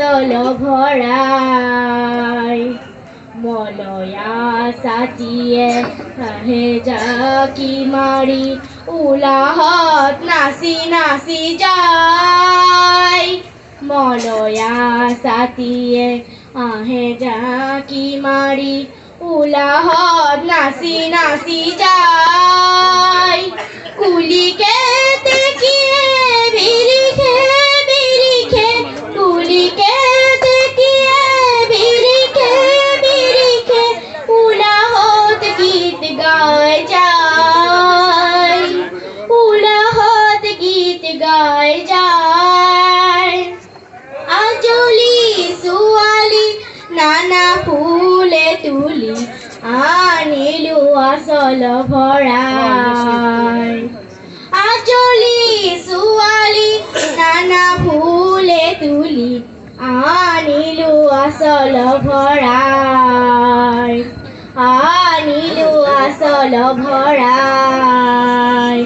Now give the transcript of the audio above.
আসল ভরাই মলয়া সাজিয়ে হে জাকি মারি উলাহত নাচি নাচি যায় মলয়া সাতিয়ে আহে জাকি মারি উলাহত নাচি নাচি যায় কুলিকে দেখিয়ে বিলিখে বিলিখে কুলিকে দেখিয়ে বিলিখে বিলিখে উলাহত গীত গায় যায় উলাহত গীত গায় যায় আজলি সুয়ালি নানা ফুলে তুলি আনিলু আসল ভরাই আজলি সুয়ালি নানা ফুলে তুলি আনিলু আসল ভরাই আনিলু আসল ভরাই